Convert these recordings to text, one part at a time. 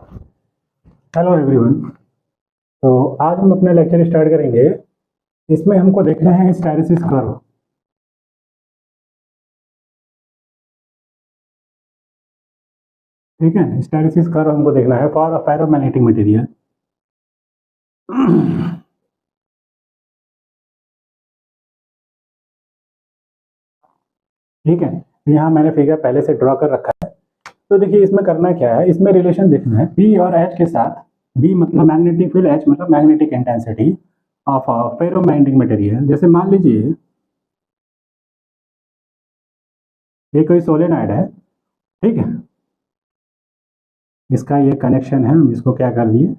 Hello everyone. तो आज हम अपना लेक्चर स्टार्ट करेंगे। इसमें हमको देखना है हिस्टैरिसीस कर्व। ठीक है, हिस्टैरिसीस कर्व हमको देखना है फॉर अ फेरोमैग्नेटिक मटेरियल। ठीक है, यहाँ मैंने फिगर पहले से ड्रॉ कर रखा है। तो देखिए इसमें करना क्या है, इसमें रिलेशन देखना है पी और एच के साथ। बी मतलब मैग्नेटिक फील्ड, एच मतलब magnetic intensity of a ferromagnetic material. जैसे मान लीजिए ये कोई सोलेनॉइड है, ठीक है, इसका ये कनेक्शन है। हम इसको क्या कर दिए,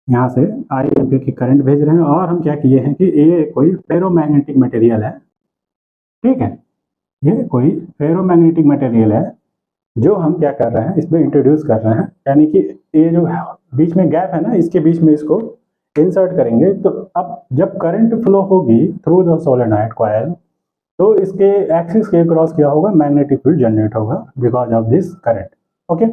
यहाँ से आई एम्पीयर की करंट भेज रहे हैं और हम क्या किए हैं कि ये कोई फेरोमैग्नेटिक मटेरियल है। ठीक है, ये कोई फेरोमैग्नेटिक मटेरियल है जो हम क्या कर रहे हैं, इसमें इंट्रोड्यूस कर रहे हैं। यानी कि ये जो बीच में गैप है ना, इसके बीच में इसको इंसर्ट करेंगे। तो अब जब करंट फ्लो होगी थ्रू द सोलेनॉइड कॉइल, तो इसके एक्सिस के क्रॉस क्या होगा, मैग्नेटिक फील्ड जनरेट होगा because of this current. Okay,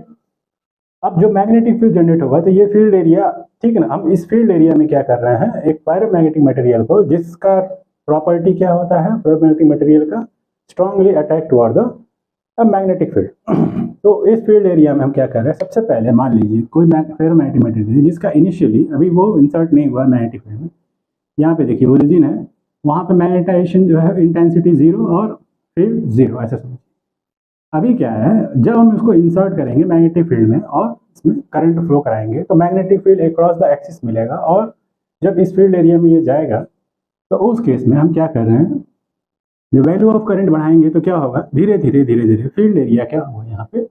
अब जो मैग्नेटिक फील्ड जनरेट होगा तो ये फील्ड एरिया, ठीक है ना, हम इस फील्ड एरिया में क्या कर रहे हैं, एक पैरामैग्नेटिक मटेरियल को, जिसका प्रॉपर्टी क्या होता है पैरामैग्नेटिक मटेरियल का, strongly attack toward the magnetic field. तो इस फील्ड एरिया में हम क्या कर रहे हैं, सबसे पहले मान लीजिए कोई फेरोमैग्नेटिक मटेरियल जिसका इनिशियली अभी वो इंसर्ट नहीं हुआ मैग्नेटिक फील्ड में। यहाँ पे देखिए ओरिजिन है, वहाँ पे मैग्नेटाइजेशन जो है इंटेंसिटी जीरो और फील्ड जीरो, ऐसा समझिए। अभी क्या है, जब हम इसको इंसर्ट करेंगे मैग्नेटिक फील्ड में और इसमें करंट फ्लो कराएंगे तो magnetic field across the axis मिलेगा। और जब इस फील्ड एरिया में ये जाएगा तो उस केस में हम क्या कर रहे हैं, जो वैल्यू ऑफ करंट बढ़ाएंगे तो क्या होगा, धीरे धीरे धीरे धीरे फील्ड एरिया क्या होगा यहाँ पे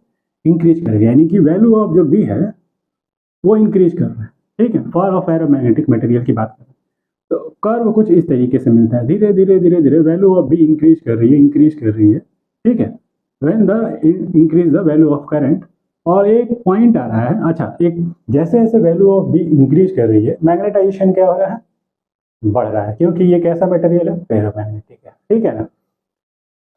इंक्रीज करेगा। यानी कि वैल्यू ऑफ जो बी है वो इंक्रीज कर रहा है। ठीक है, फॉर ऑफ एरोमैग्नेटिक मटेरियल की बात करें तो कर्व कुछ इस तरीके से मिलता है, धीरे धीरे धीरे धीरे वैल्यू ऑफ बी इंक्रीज कर रही है, इंक्रीज कर रही है। ठीक है, when the increase the value of current, और एक पॉइंट आ रहा है। अच्छा, एक जैसे जैसे वैल्यू ऑफ बी इंक्रीज कर रही है मैग्नेटाइजेशन क्या हो रहा है, बढ़ रहा है, क्योंकि ये कैसा मटेरियल है, फेरोमैग्नेटिक है। ठीक है ना,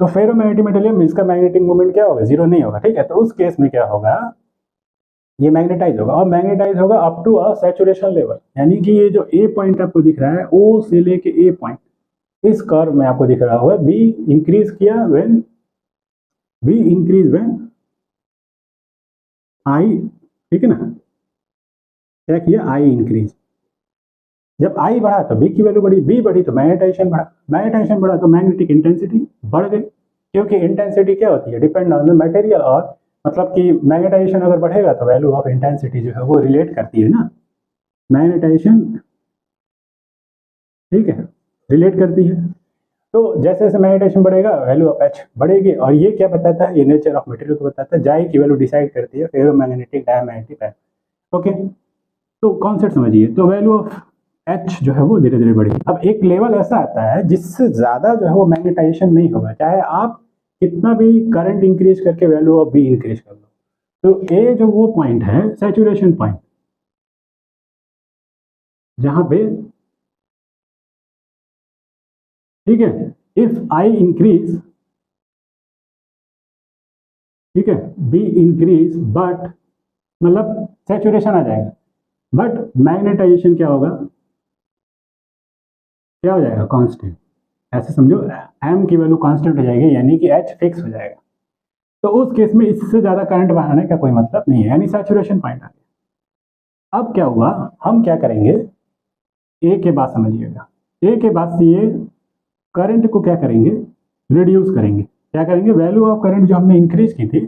तो फेरोमैग्नेटिक मटेरियल में इसका मैग्नेटिक मोमेंट क्या होगा, जीरो नहीं होगा। ठीक है, तो उस केस में क्या होगा, ये मैग्नेटाइज होगा, और मैग्नेटाइज होगा up to a saturation level. यानी कि ये जो ए पॉइंट आपको दिख रहा है, ओ से लेके ए पॉइंट, इस कर्व में आपको दिख रहा होगा बी इंक्रीज किया when, be increase when I, ठीक है ना, क्या किया, आई इंक्रीज। जब आई बढ़ा तो बी की वैल्यू बढ़ी, बी बढ़ी तो मैग्नेटाइजेशन बढ़ा, मैग्नेटाइजेशन बढ़ा तो मैग्नेटिक इंटेंसिटी बढ़ गई। क्योंकि इंटेंसिटी क्या होती है, डिपेंड ऑन द मटेरियल। और मतलब कि मैग्नेटाइजेशन अगर बढ़ेगा तो वैल्यू ऑफ इंटेंसिटी जो है वो रिलेट करती है ना, मैग्नेटाइजेशन, ठीक है, रिलेट करती है। तो जैसे जैसे मैग्नेटाइजेशन बढ़ेगा वैल्यू ऑफ एच बढ़ेगी। और ये क्या बताता है, ये नेचर ऑफ मटेरियल को बताता है, जाई की वैल्यू डिसाइड करती है फेरोमैग्नेटिक डायमैग्नेटिक। ओके, तो कॉन्सेप्ट समझिए। तो वैल्यू ऑफ एच जो है वो धीरे धीरे बढ़ेगी। अब एक लेवल ऐसा आता है जिससे ज्यादा जो है वो मैग्नेटाइजेशन नहीं होगा, चाहे आप कितना भी करंट इंक्रीज करके वैल्यू ऑफ बी इंक्रीज कर लो। तो ए जो वो पॉइंट है सैचुरेशन पॉइंट, जहां पे, ठीक है, इफ आई इंक्रीज, ठीक है, बी इंक्रीज बट, मतलब सैचुरेशन आ जाएगा, बट मैग्नेटाइजेशन क्या होगा, क्या हो जाएगा, कांस्टेंट। ऐसे समझो, एम की वैल्यू कांस्टेंट हो जाएगी, यानी कि एच फिक्स हो जाएगा। तो उस केस में इससे ज्यादा करंट बहाने का कोई मतलब नहीं है, यानी सैचुरेशन पॉइंट आ गया। अब क्या हुआ, हम क्या करेंगे, ए के बाद समझिएगा, ए के बाद से ये करंट को क्या करेंगे, रिड्यूस करेंगे। क्या करेंगे, वैल्यू ऑफ करंट जो हमने इंक्रीज की थी,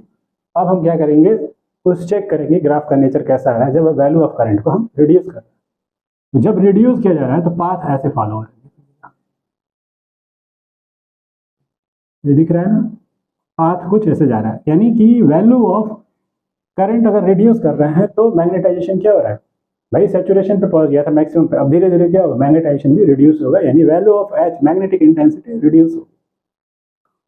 अब हम क्या करेंगे, उस चेक करेंगे ग्राफ का नेचर कैसा आ रहा है जब वैल्यू ऑफ करंट को हम रिड्यूस कर रहे हैं। तो जब रिड्यूस किया जा रहा है तो पाथ ऐसे फॉलो हो रहा है, ये दिख रहा है ना, पाथ कुछ ऐसे जा रहा है। यानी कि वैल्यू ऑफ करंट अगर रिड्यूस कर रहे हैं तो मैग्नेटाइजेशन क्या हो रहा है, भाई सैचुरेशन पे पहुंच गया था मैक्सिमम पे, अब धीरे धीरे क्या होगा, मैग्नेटाइजेशन भी रिड्यूस होगा, यानी value of H magnetic intensity reduce होगी।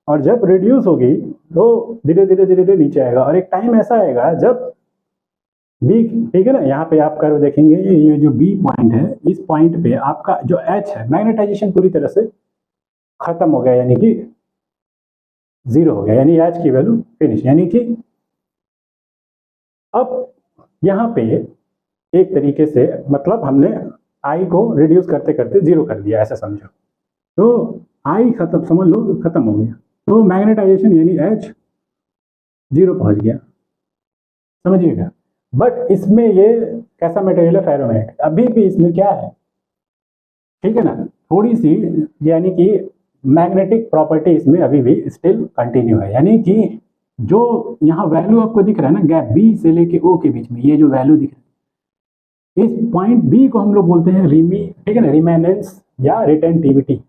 और जब रिड्यूस होगी तो धीरे धीरे धीरे धीरे नीचे आएगा, और एक टाइम ऐसा आएगा जब बी, ठीक है ना, यहाँ पे आप कर्व देखेंगे, ये जो बी पॉइंट है, इस पॉइंट पे आपका जो एच है, मैग्नेटाइजेशन पूरी तरह से खत्म हो गया, यानी कि जीरो हो गया, यानी एच की वैल्यू फिनिश। यानी कि अब यहाँ पे एक तरीके से मतलब हमने आई को रिड्यूस करते करते जीरो कर दिया, ऐसा समझो। तो आई खत्म, समझ लो खत्म हो गया, तो मैग्नेटाइजेशन यानी एच जीरो पहुंच गया, समझिएगा। बट इसमें ये कैसा मटेरियल है, फेरोमैग्नेटिक। अभी भी इसमें क्या है, ठीक है ना, थोड़ी सी यानी कि मैग्नेटिक प्रॉपर्टी इसमें अभी भी स्टिल कंटिन्यू है। यानी कि जो यहाँ वैल्यू आपको दिख रहा है ना, गैप बी से लेके ओ के बीच में, ये जो वैल्यू दिख रहा है, इस पॉइंट बी को हम लोग बोलते हैं रिमी, ठीक है ना, रिमेनेंस या रिटेंटिविटी।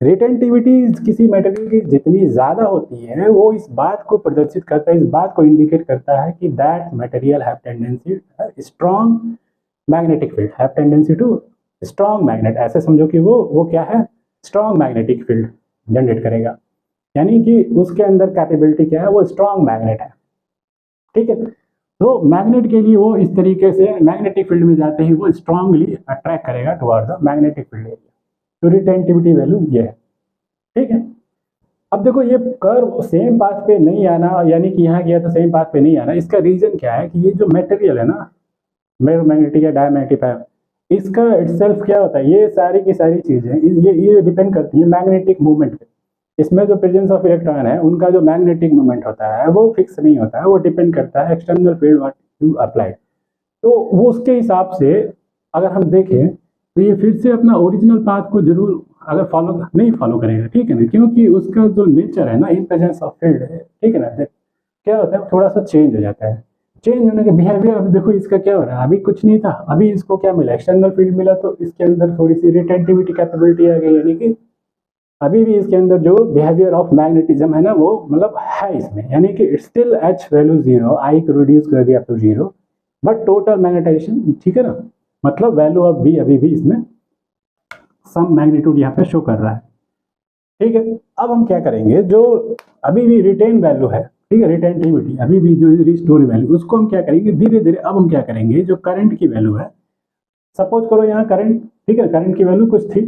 रिटेंटिविटी किसी मटेरियल की जितनी ज़्यादा होती है, वो इस बात को प्रदर्शित करता है, इस बात को इंडिकेट करता है कि that material have tendency strong magnetic field, have tendency to strong magnet. ऐसे समझो कि वो क्या है, स्ट्रॉन्ग मैग्नेटिक फील्ड जनरेट करेगा, यानी कि उसके अंदर कैपेबिलिटी क्या है, वो स्ट्रॉन्ग मैग्नेट है, ठीक है। तो मैग्नेट के लिए वो इस तरीके से मैग्नेटिक फील्ड में जाते ही वो स्ट्रांगली अट्रैक्ट करेगा toward the magnetic field area. तो रिटेंटिविटी वैल्यू ये है, ठीक है। अब देखो ये कर्व सेम पाथ पे नहीं आना, यानी कि यहाँ गया तो सेम पाथ पे नहीं आना, इसका रीजन क्या है कि ये जो मटेरियल है ना, मैग्नेटिक या डायमैग्नेटिक है, इसका इटसेल्फ क्या होता है, ये सारी की सारी चीजें ये डिपेंड करती है मैग्नेटिक मूवमेंट पे। इसमें जो प्रेजेंस ऑफ इलेक्ट्रॉन है, उनका जो मैग्नेटिक मूवमेंट होता है वो फिक्स नहीं होता है, वो डिपेंड करता है external field what you applied. तो वो उसके हिसाब से अगर हम देखें तो ये फिर से अपना ओरिजिनल पाथ को जरूर अगर नहीं फॉलो करेगा, ठीक है ना, क्योंकि उसका जो नेचर है ना, इन प्रेजेंस ऑफ फील्ड है, ठीक है ना, क्या होता है थोड़ा सा चेंज हो जाता है। चेंज होने के बिहेवियर, अब देखो इसका क्या हो रहा है, अभी कुछ नहीं था, अभी इसको क्या मिला, एक्सटर्नल फील्ड मिला, तो इसके अंदर थोड़ी सी रिटेंटिविटी कैपेबिलिटी आ गई, यानी कि अभी भी इसके अंदर जो बिहेवियर ऑफ मैग्नेटिज्म है ना, वो मतलब है इसमें, यानी कि स्टिल एच वैल्यू जीरो, आई को रिड्यूस कर दिया तो जीरो, बट टोटल मैग्नेटाइजेशन, ठीक है ना, मतलब वैल्यू ऑफ बी अभी भी इसमें सम मैग्नीट्यूड यहाँ पे शो कर रहा है, ठीक है। अब हम क्या करेंगे, जो अभी भी रिटेन वैल्यू है, ठीक है, रिटेंटिविटी अभी भी जो रिस्टोर वैल्यू, उसको हम क्या करेंगे धीरे धीरे, अब हम क्या करेंगे, जो करंट की वैल्यू है, सपोज करो यहाँ करंट, ठीक है, करंट की वैल्यू कुछ थी,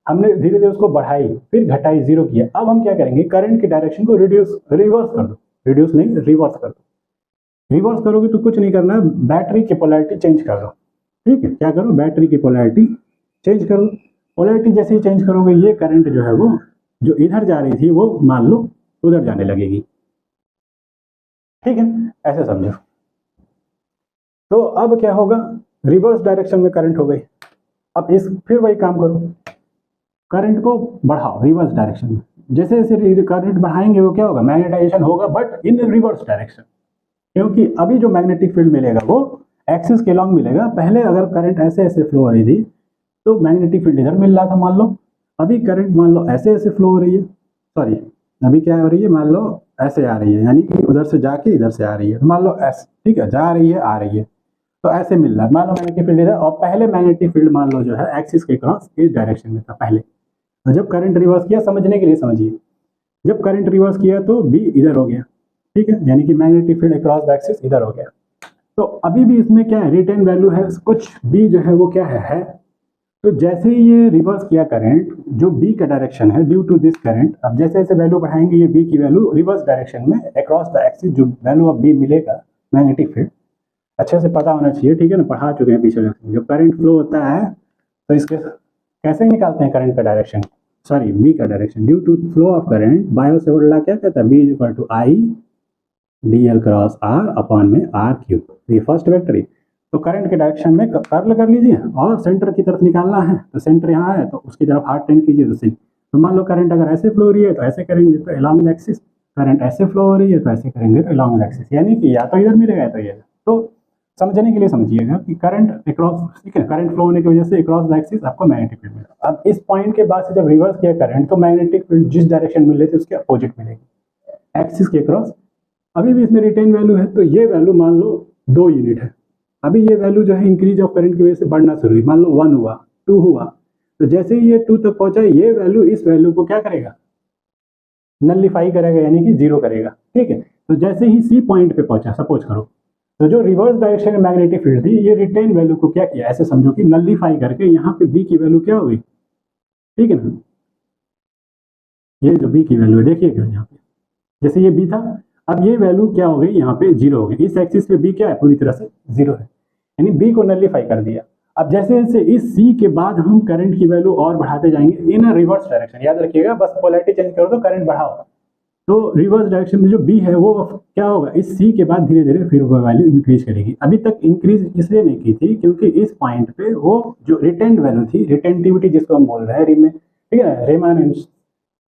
हमने धीरे धीरे उसको बढ़ाई, फिर घटाई, जीरो किया। अब हम क्या करेंगे, करंट की डायरेक्शन को रिवर्स कर दो, रिड्यूस नहीं रिवर्स कर दो। रिवर्स करोगे तो कुछ नहीं करना है, बैटरी की पोलैरिटी चेंज कर दो, ठीक है, क्या करो, बैटरी की पोलैरिटी चेंज करो। पोलैरिटी जैसे ही चेंज करोगे, ये करंट जो है वो जो इधर जा रही थी, वो मान लो उधर जाने लगेगी, ठीक है, ऐसे समझो। तो अब क्या होगा, रिवर्स डायरेक्शन में करंट हो गई। अब इस फिर वही काम करो, करंट को बढ़ाओ रिवर्स डायरेक्शन में, जैसे जैसे करंट बढ़ाएंगे वो क्या होगा, मैग्नेटाइजेशन होगा, बट इन रिवर्स डायरेक्शन, क्योंकि अभी जो मैग्नेटिक फील्ड मिलेगा वो एक्सिस के लॉन्ग मिलेगा। पहले अगर करंट ऐसे ऐसे फ्लो हो रही थी तो मैग्नेटिक फील्ड इधर मिल रहा था, मान लो अभी करंट मान लो ऐसे ऐसे फ्लो हो रही है, सॉरी अभी क्या हो रही है, मान लो ऐसे आ रही है, यानी कि उधर से जाके इधर से आ रही है, तो मान लो ऐसे, ठीक है, जा रही है आ रही है, तो ऐसे मिल रहा है, मान लो मैग्नेटिक फील्ड इधर, और पहले मैग्नेटिक फील्ड मान लो जो है एक्सिस के क्रॉस इस डायरेक्शन में था पहले। तो जब करंट रिवर्स किया, समझने के लिए समझिए, जब करंट रिवर्स किया तो बी इधर हो गया, ठीक है, यानी कि magnetic field across the axis इधर हो गया। तो अभी भी इसमें क्या है, रिटेन वैल्यू है कुछ, बी जो है वो क्या है। तो जैसे ही ये रिवर्स किया करंट, जो बी का डायरेक्शन है ड्यू टू दिस करंट, अब जैसे जैसे वैल्यू बढ़ाएंगे, ये बी की वैल्यू रिवर्स डायरेक्शन में अक्रॉस द एक्सिस जो वैल्यू ऑफ बी मिलेगा मैग्नेटिक फील्ड, अच्छे से पता होना चाहिए, ठीक है ना, पढ़ा चुके हैं पिछले। जब करंट फ्लो होता है तो इसके कैसे निकालते हैं करंट का डायरेक्शन, सॉरी बी का direction, due to flow of current, Biot Savart क्या कहता है, B is equal to I D L cross R upon में आर क्यूब, ये फर्स्ट वेक्टर है। तो करंट के डायरेक्शन में कर्ल कर लीजिए और सेंटर की तरफ निकालना है, तो सेंटर यहाँ है तो उसकी तरफ हाथ टेंड कीजिए, तो मान लो करंट अगर ऐसे फ्लो हो रही है तो ऐसे करेंगे तो अलॉन्ग द एक्सिस, करंट ऐसे फ्लो हो रही है तो ऐसे करेंगे तो अलॉन्ग द एक्सिस, यानी कि या तो इधर मिलेगा या तो इधर। तो समझने के लिए समझिएगा कि करंट अक्रॉस, ठीक है, करंट फ्लो होने की वजह से अक्रॉस द एक्सिस आपको मैग्नेटिक फील्ड मिलेगा। अब इस पॉइंट के बाद से जब रिवर्स किया करंट, तो मैग्नेटिक फील्ड जिस डायरेक्शन मिल रही थी उसके अपोजिट मिलेगी एक्सिस के अक्रॉस। अभी भी इसमें रिटेन वैल्यू है, तो ये वैल्यू मान लो 2 यूनिट है, अभी ये वैल्यू जो है इंक्रीज ऑफ करंट की वजह से बढ़ना शुरू हुई, मान लो 1 हुआ, 2 हुआ, तो जैसे ही ये 2 तक पहुंचा, ये वैल्यू इस वैल्यू को क्या करेगा, नलिफाई करेगा, यानी कि जीरो करेगा, ठीक है। तो जैसे ही सी पॉइंट पे पहुंचा, सपोज करो, तो जो रिवर्स डायरेक्शन में मैग्नेटिक फील्ड थी, ये रिटेन वैल्यू को क्या किया, ऐसे समझो कि नलिफाई करके यहाँ पे बी की वैल्यू क्या हो गई, ठीक है ना, ये जो बी की वैल्यू है देखिएगा यहाँ पे, जैसे ये बी था, अब ये वैल्यू क्या हो गई, यहाँ पे 0 हो गई। इस एक्सिस पे बी क्या है, पूरी तरह से 0 है, यानी बी को नलीफाई कर दिया। अब जैसे जैसे इस सी के बाद हम करंट की वैल्यू और बढ़ाते जाएंगे इन रिवर्स डायरेक्शन, याद रखिएगा, बस पोलैरिटी चेंज करो तो करंट बढ़ाओ। तो रिवर्स डायरेक्शन में जो बी है वो क्या होगा, इस सी के बाद धीरे धीरे फिर वो वैल्यू इंक्रीज करेगी। अभी तक इंक्रीज इसलिए नहीं की थी क्योंकि इस पॉइंट पे वो जो रिटेंड वैल्यू थी, रिटेंटिविटी जिसको हम बोल रहे हैं, ठीक है,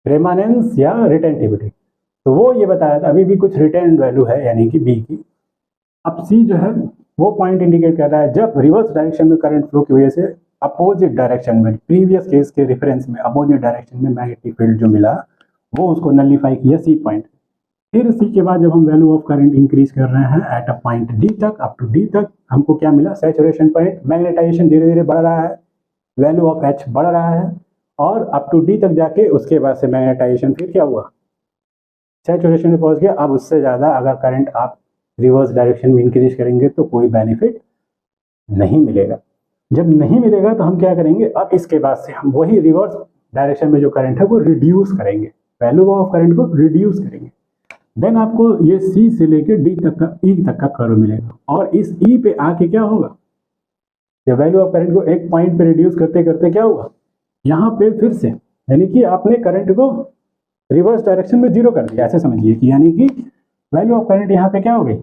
रेमानेंस या रिटेंटिविटी, तो वो ये बताया था अभी भी कुछ रिटेंड वैल्यू है यानी कि बी की। अब सी जो है वो पॉइंट इंडिकेट कर रहा है जब रिवर्स डायरेक्शन में करंट फ्लो की वजह से अपोजिट डायरेक्शन में, प्रीवियस केस के रेफरेंस में अपोजिट डायरेक्शन में मैग्नेटिक फील्ड जो मिला वो उसको नलीफाई किया सी पॉइंट। फिर सी के बाद जब हम वैल्यू ऑफ करंट इंक्रीज कर रहे हैं एट अ पॉइंट डी तक, अप टू डी तक, हमको क्या मिला, सैचुरेशन पॉइंट, मैग्नेटाइजेशन धीरे धीरे बढ़ रहा है, वैल्यू ऑफ एच बढ़ रहा है, और अप टू डी तक जाके उसके बाद से मैग्नेटाइजेशन फिर क्या हुआ, सैचुरेशन में पहुंच गया। अब उससे ज़्यादा अगर करंट आप रिवर्स डायरेक्शन में इंक्रीज करेंगे तो कोई बेनिफिट नहीं मिलेगा। जब नहीं मिलेगा तो हम क्या करेंगे, अब इसके बाद से हम वही रिवर्स डायरेक्शन में जो करंट है वो रिड्यूस करेंगे, वैल्यू ऑफ करंट को रिड्यूस करेंगे। देन आपको ये सी से लेकर डी तक का, ई तक का कर्व मिलेगा, और इस ई पे आके क्या होगा, जब वैल्यू ऑफ करंट को एक पॉइंट पे रिड्यूस करते करते क्या हुआ, यहाँ पे फिर से, यानी कि आपने करंट को रिवर्स डायरेक्शन में 0 कर दिया, ऐसे समझिए कि यानी कि वैल्यू ऑफ करंट यहाँ पे क्या हो गई,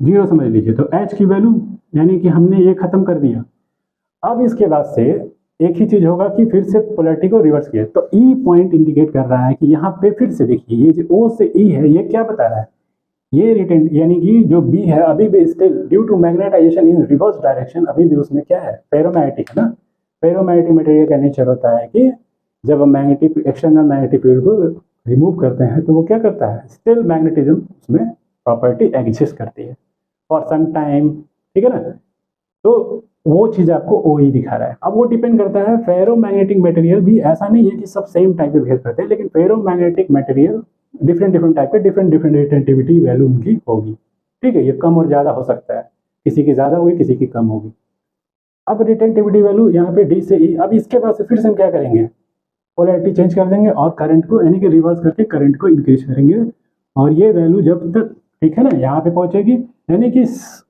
0 समझ लीजिए। तो एच की वैल्यू यानी कि हमने ये खत्म कर दिया। अब इसके बाद से एक ही चीज होगा कि फिर से पोलैरिटी को रिवर्स किया, तो ई पॉइंट इंडिकेट कर रहा है कि यहाँ पे फिर से देखिए ये जो ओ से ई है ये क्या बता रहा है, ये रिटेंड यानी कि जो बी है अभी भी still due to magnetisation in reverse direction, अभी भी उसमें क्या है, फेरोमैग्नेटिक है ना। फेरोमैग्नेटिक मटेरियल का नेचर होता है कि जब हम मैग्नेटिक एक्सटर्नल मैग्नेटिक फील्ड को रिमूव करते हैं तो वो क्या करता है, स्टिल मैग्नेटिज्म उसमें प्रॉपर्टी एग्जिस्ट करती है फॉर सम टाइम, ठीक है ना। तो वो चीज आपको ओ ई दिखा रहा है। अब वो डिपेंड करता है, फेरोमैग्नेटिक मटेरियल भी ऐसा नहीं है कि सब सेम टाइप पे बिहेव करते हैं, लेकिन ferromagnetic material different different type के डिफरेंट डिफरेंट रिटेंटिविटी वैल्यू उनकी होगी, ठीक है, ये कम और ज़्यादा हो सकता है, किसी की ज़्यादा होगी किसी की कम होगी। अब रिटेंटिविटी वैल्यू यहाँ पे डी से ई, अब इसके बाद से फिर से हम क्या करेंगे, पोलैरिटी चेंज कर देंगे और करंट को यानी कि रिवर्स करके करंट को इंक्रीज करेंगे, और ये वैल्यू जब तक, ठीक है ना, यहाँ पे पहुंचेगी, यानी कि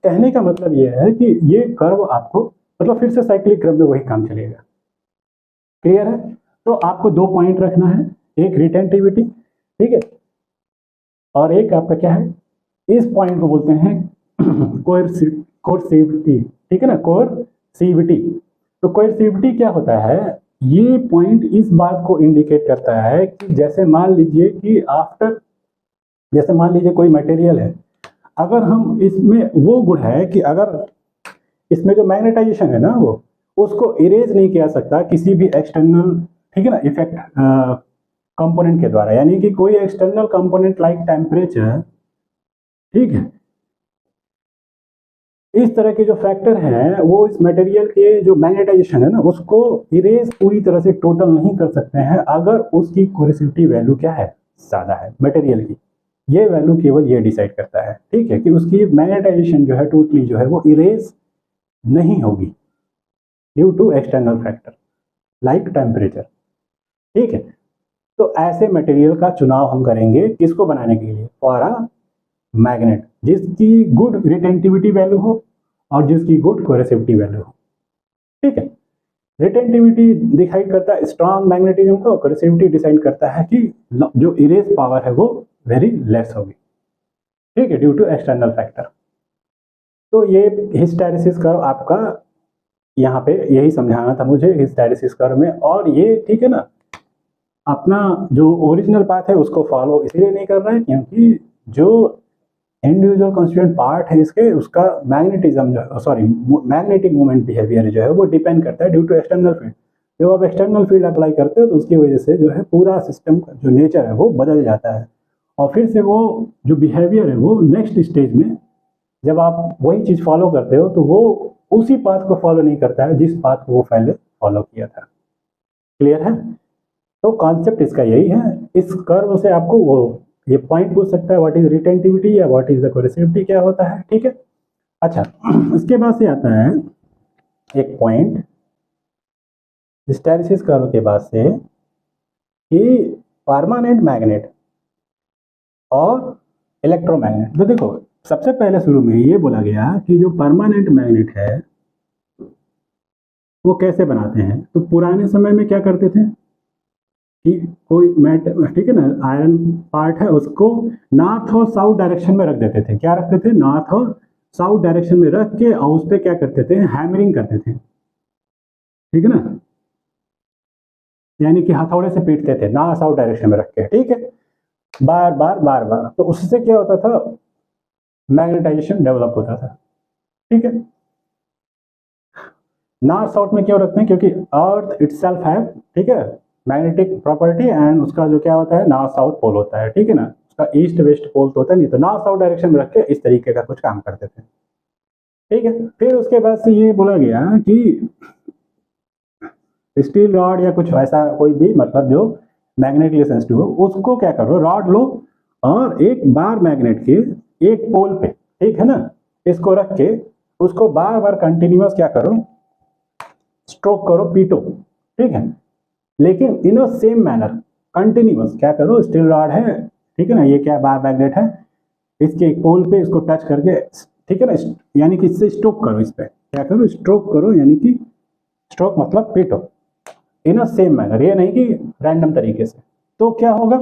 कहने का मतलब ये है कि ये कर्व आपको, मतलब फिर से साइक्लिक क्रम में वही काम चलेगा। क्लियर है। तो आपको 2 पॉइंट रखना है, एक रिटेंटिविटी, ठीक है, और एक आपका क्या है, इस पॉइंट को बोलते हैं कोर्सिविटी, ठीक है ना, कोर्सिविटी। तो कोर्सिविटी क्या होता है, ये पॉइंट इस बात को इंडिकेट करता है कि जैसे मान लीजिए कि आफ्टर, जैसे मान लीजिए कोई मटेरियल है, अगर हम इसमें वो गुण है कि अगर इसमें जो मैग्नेटाइजेशन है ना वो उसको इरेज नहीं किया सकता किसी भी एक्सटर्नल, ठीक है ना, इफेक्ट कंपोनेंट के द्वारा, यानी कि कोई एक्सटर्नल कंपोनेंट लाइक टेम्परेचर, ठीक है, इस तरह के जो फैक्टर हैं वो इस मटेरियल के जो मैग्नेटाइजेशन है ना उसको इरेज पूरी तरह से टोटल नहीं कर सकते हैं अगर उसकी कोरेसिविटी वैल्यू क्या है, ज़्यादा है मटेरियल की। ये वैल्यू केवल ये डिसाइड करता है, ठीक है, कि उसकी मैग्नेटाइजेशन जो है टोटली जो है वो इरेज नहीं होगी due to external factor like temperature, ठीक है। तो ऐसे मटेरियल का चुनाव हम करेंगे किसको बनाने के लिए, फॉर अ मैग्नेट, जिसकी गुड रिटेंटिविटी वैल्यू हो और जिसकी गुड कोरेसिविटी वैल्यू हो, ठीक है। रिटेंटिविटी डिसाइड करता है स्ट्रॉन्ग मैग्नेटिज्म को, कोरेसिविटी डिसाइड करता है कि जो इरेज पावर है वो वेरी लेस होगी, ठीक है, ड्यू टू एक्सटर्नल फैक्टर। तो ये हिस्टैरिसीस कर्व आपका यहाँ पे यही समझाना था मुझे हिस्टैरिसीस कर्व में, और ये ठीक है ना, अपना जो ओरिजिनल पाथ है उसको फॉलो इसलिए नहीं कर रहा है क्योंकि जो इंडिविजुअल कॉन्स्टिट्यूएंट पार्ट है इसके, उसका मैग्नेटिज्म जो, सॉरी, मैग्नेटिक मोमेंट बिहेवियर जो है वो डिपेंड करता है ड्यू टू एक्सटर्नल फील्ड। जब आप एक्सटर्नल फील्ड अप्लाई करते हो तो उसकी वजह से जो है पूरा सिस्टम का जो नेचर है वो बदल जाता है, और फिर से वो जो बिहेवियर है वो नेक्स्ट स्टेज में जब आप वही चीज़ फॉलो करते हो तो वो उसी पाथ को फॉलो नहीं करता है जिस पाथ को वो पहले फॉलो किया था। क्लियर है। तो कॉन्सेप्ट इसका यही है। इस कर्व से आपको वो ये पॉइंट पूछ सकता है व्हाट इज रिटेंटिविटी या व्हाट इज द कोरेसिविटी, क्या होता है, ठीक है। अच्छा, इसके बाद से आता है एक पॉइंट हिस्टैरिसीस कर्व के बाद से कि परमानेंट मैग्नेट और इलेक्ट्रोमैग्नेट। तो देखो सबसे पहले शुरू में ये बोला गया कि जो परमानेंट मैग्नेट है वो कैसे बनाते हैं। तो पुराने समय में क्या करते थे कि कोई मेट, ठीक है ना, आयरन पार्ट है उसको नॉर्थ और साउथ डायरेक्शन में रख देते थे। क्या रखते थे? नॉर्थ और साउथ डायरेक्शन में रख के और उस पर क्या करते थे? हैमरिंग करते थे, ठीक है ना, यानी कि हथौड़े से पीटते थे नॉर्थ साउथ डायरेक्शन में रख के, ठीक है, बार बार बार बार। तो उससे क्या होता था? मैग्नेटाइजेशन डेवलप होता था, ठीक है। नॉर्थ साउथ में क्यों रखते हैं? क्योंकि अर्थ इटसेल्फ है, ठीक है, मैग्नेटिक प्रॉपर्टी, एंड उसका जो क्या होता है, नॉर्थ साउथ पोल होता है, ठीक है ना, उसका ईस्ट वेस्ट पोल तो होता नहीं। तो नॉर्थ साउथ डायरेक्शन में रख के इस तरीके का कुछ काम करते थे, ठीक है। फिर उसके बाद से ये बोला गया कि स्टील रॉड या कुछ ऐसा कोई भी मतलब जो मैग्नेटिकली सेंसिटिव हो उसको क्या करो, रॉड लो और एक बार मैग्नेट के एक पोल पे, ठीक है ना, इसको रख के उसको बार बार कंटिन्यूअस क्या करो, स्ट्रोक करो, पीटो, ठीक है। लेकिन इन अ सेम मैनर कंटिन्यूअस क्या करो, स्टील रॉड है, ठीक है ना, ये क्या बार मैग्नेट है, इसके एक पोल पे इसको टच करके, ठीक है ना, यानी कि इससे स्ट्रोक करो, इस पे क्या करो, स्ट्रोक करो, यानी कि स्ट्रोक मतलब पीटो इन अ सेम मैनर, ये नहीं कि रैंडम तरीके से। तो क्या होगा?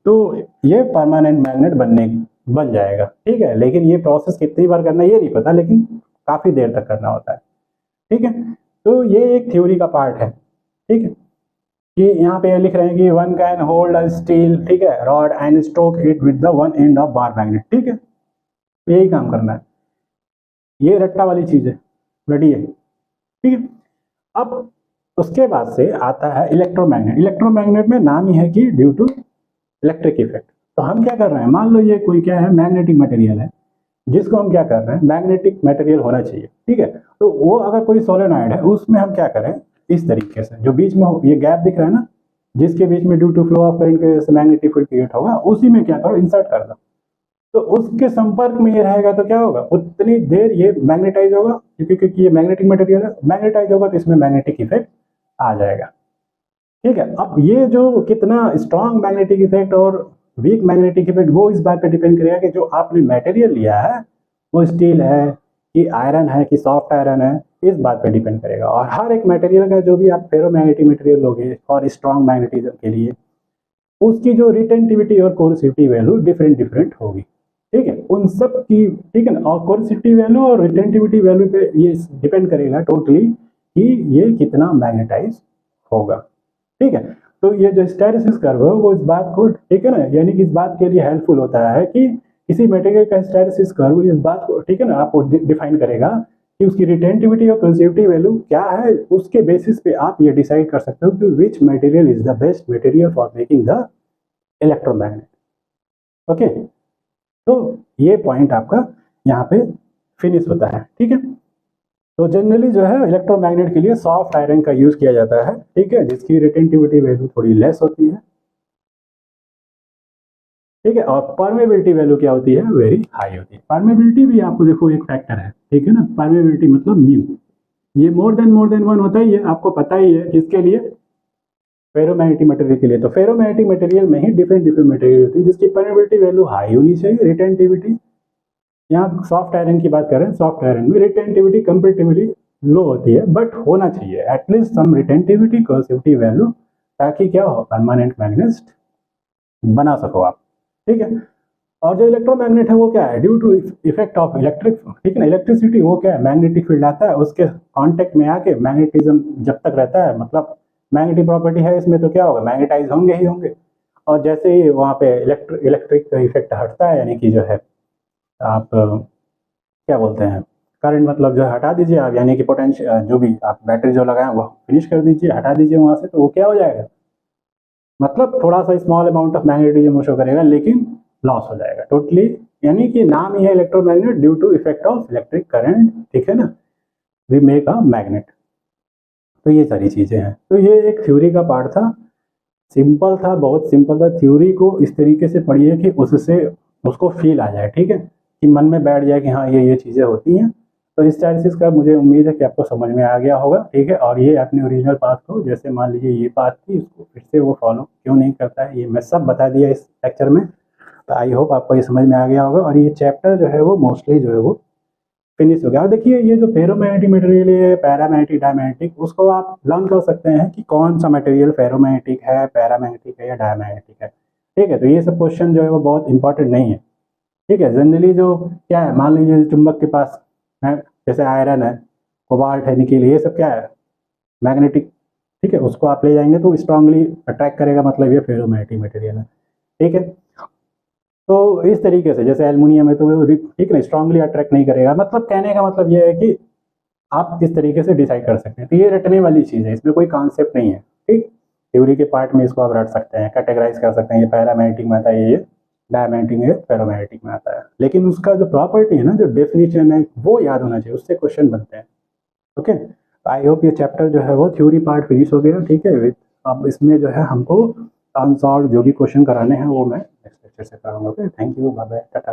तो ये परमानेंट मैग्नेट बन जाएगा, ठीक है। लेकिन ये प्रोसेस कितनी बार करना है ये नहीं पता, लेकिन काफी देर तक करना होता है, ठीक है। तो ये एक थ्योरी का पार्ट है, ठीक है, कि यहाँ पे लिख रहे हैं कि one can hold a steel, ठीक है, rod and stroke it with the one end of bar magnet, ठीक है। तो यही काम करना है, ये रट्टा वाली चीज है, रेडी है, ठीक है। अब उसके बाद से आता है इलेक्ट्रोमैग्नेट। इलेक्ट्रोमैग्नेट में नाम ही है कि ड्यू टू इलेक्ट्रिक इफेक्ट। तो हम क्या कर रहे हैं, मान लो ये कोई क्या है, मैग्नेटिक मटेरियल है, जिसको हम क्या कर रहे हैं, मैग्नेटिक मटेरियल होना चाहिए, ठीक है। तो वो अगर कोई सोलेनॉइड है उसमें हम क्या करें, इस तरीके से जो बीच में ये गैप दिख रहा है ना, जिसके बीच में due to flow of current के मैग्नेटिक फील्ड क्रिएट होगा, उसी में क्या करो, इंसर्ट कर दो। तो उसके संपर्क में ये रहेगा तो क्या होगा, उतनी देर ये मैग्नेटाइज होगा, क्योंकि ये मैग्नेटिक मटेरियल है, मैग्नेटाइज होगा तो इसमें मैग्नेटिक इफेक्ट आ जाएगा, ठीक है। अब ये जो कितना स्ट्रॉन्ग मैग्नेटिक इफेक्ट और वीक मैग्नेटिक इफेक्ट, वो इस बात पे डिपेंड करेगा कि जो आपने मटेरियल लिया है वो स्टील है कि आयरन है कि सॉफ्ट आयरन है, इस बात पे डिपेंड करेगा। और हर एक मटेरियल का जो भी आप फेरोमैग्नेटिक मटेरियल लोगे और स्ट्रॉन्ग मैग्नेटिज्म के लिए, उसकी जो रिटेंटिविटी और कोर्सिविटी वैल्यू डिफरेंट डिफरेंट होगी, ठीक है, उन सब की, ठीक है ना। और कोर्सिविटी वैल्यू और रिटेंटिविटी वैल्यू पे ये डिपेंड करेगा टोटली कि ये कितना मैग्नेटाइज होगा, ठीक है। तो ये जो हिस्टैरिसीस कर्व है वो इस बात को, ठीक है ना, यानी कि इस बात के लिए हेल्पफुल होता है कि किसी मटेरियल का हिस्टैरिसीस कर्व इस बात को, ठीक है ना, आपको डिफाइन करेगा कि उसकी रिटेंटिविटी और कंसिविटी वैल्यू क्या है। उसके बेसिस पे आप ये डिसाइड कर सकते हो कि which material is the best material for making the electromagnet, okay. तो ये पॉइंट आपका यहाँ पे फिनिश होता है, ठीक है। तो जनरली जो है इलेक्ट्रोमैग्नेट के लिए सॉफ्ट आयरन का यूज किया जाता है, ठीक है, जिसकी रिटेंटिविटी वैल्यू थोड़ी लेस होती है, ठीक है। और परमेबिलिटी वैल्यू क्या होती है, वेरी हाई होती है। परमेबिलिटी भी आपको देखो एक फैक्टर है, ठीक है ना, परमेबिलिटी मतलब म्यू, ये मोर देन वन होता ही है, आपको पता ही है किसके लिए, फेरोमैग्नेटिक मटेरियल के लिए। तो फेरोमैग्नेटिक मटेरियल में ही डिफरेंट डिफरेंट मटेरियल होती है जिसकी परमेबिलिटी वैल्यू हाई होनी चाहिए, रिटेंटिविटी, यहाँ सॉफ्ट आयरन की बात कर रहे हैं, सॉफ्ट आयरन में रिटेंटिविटी कंपेरेटिवली लो होती है, बट होना चाहिए at least some retentivity coercivity value, ताकि क्या हो, परमानेंट मैग्नेट बना सको आप, ठीक है। और जो इलेक्ट्रोमैग्नेट है वो क्या है, due to effect of electric, ठीक है ना, इलेक्ट्रिसिटी, वो क्या है, मैग्नेटिक फील्ड आता है, उसके कांटेक्ट में आके मैग्नेटिज्म जब तक रहता है, मतलब मैग्नेटिक प्रॉपर्टी है इसमें, तो क्या होगा, मैग्नेटाइज होंगे ही होंगे। और जैसे ही वहाँ पे इलेक्ट्रिक इफेक्ट हटता है, यानी कि जो है आप क्या बोलते हैं, करंट मतलब जो हटा दीजिए आप, यानी कि पोटेंशियल जो भी आप बैटरी जो लगाए वो फिनिश कर दीजिए, हटा दीजिए वहाँ से, तो वो क्या हो जाएगा, मतलब थोड़ा सा small amount of magnetism show करेगा लेकिन लॉस हो जाएगा टोटली, यानी कि नाम ही है electromagnet, due to effect of electric current, ठीक है ना, वी मेक अ मैग्नेट। तो ये सारी चीजें हैं। तो ये एक थ्योरी का पार्ट था, सिंपल था, बहुत सिंपल था। थ्योरी को इस तरीके से पढ़िए कि उससे उसको फील आ जाए, ठीक है, कि मन में बैठ जाए कि हाँ ये चीजें होती हैं। तो इस चीज़ का मुझे उम्मीद है कि आपको समझ में आ गया होगा, ठीक है। और ये अपने ओरिजिनल पाथ को, जैसे मान लीजिए ये पाथ थी, उसको फिर से वो फॉलो क्यों नहीं करता है, ये मैं सब बता दिया इस लेक्चर में। तो आई होप आपको ये समझ में आ गया होगा। और ये चैप्टर जो है वो मोस्टली जो है वो फिनिश हो गया। और देखिए ये जो फेरोमैग्नेटिक मटेरियल है, पैरामैग्नेटिक, डायमैग्नेटिक, उसको आप लर्न कर सकते हैं कि कौन सा मटेरियल फेरोमैग्नेटिक है, पैरामैग्नेटिक है या डायमैग्नेटिक है, ठीक है। तो ये सब क्वेश्चन जो है वो बहुत इंपॉर्टेंट नहीं है, ठीक है। जनरली जो क्या है, मान लीजिए चुंबक के पास है, जैसे आयरन है, कोबाल्ट है, निकेल, ये सब क्या है, मैग्नेटिक, ठीक है। उसको आप ले जाएंगे तो स्ट्रांगली अट्रैक्ट करेगा, मतलब ये फेरोमैग्नेटिक मटेरियल है, ठीक है। तो इस तरीके से जैसे एल्युमिनियम है तो वो ठीक है स्ट्रांगली अट्रैक्ट नहीं करेगा। मतलब कहने का मतलब ये है कि आप इस तरीके से डिसाइड कर सकते हैं। तो ये रटने वाली चीज़ है, इसमें कोई कॉन्सेप्ट नहीं है, ठीक। थ्योरी के पार्ट में इसको आप रट सकते हैं, कैटेगराइज कर सकते हैं, ये पैरामैग्नेटिक में आता है, ये डायमैग्नेटिक है, फेरोमैग्नेटिक में आता है। लेकिन उसका जो प्रॉपर्टी है ना, जो डेफिनेशन है, वो याद होना चाहिए, उससे क्वेश्चन बनते हैं, ओके। आई होप ये चैप्टर जो है वो थ्योरी पार्ट फिनिश हो गया, ठीक है। अब इसमें जो है हमको अनसॉल्व जो भी क्वेश्चन कराने हैं वो मैं नेक्स्ट लेक्चर से कराऊंगा, okay. Thank you, bye bye, Tata.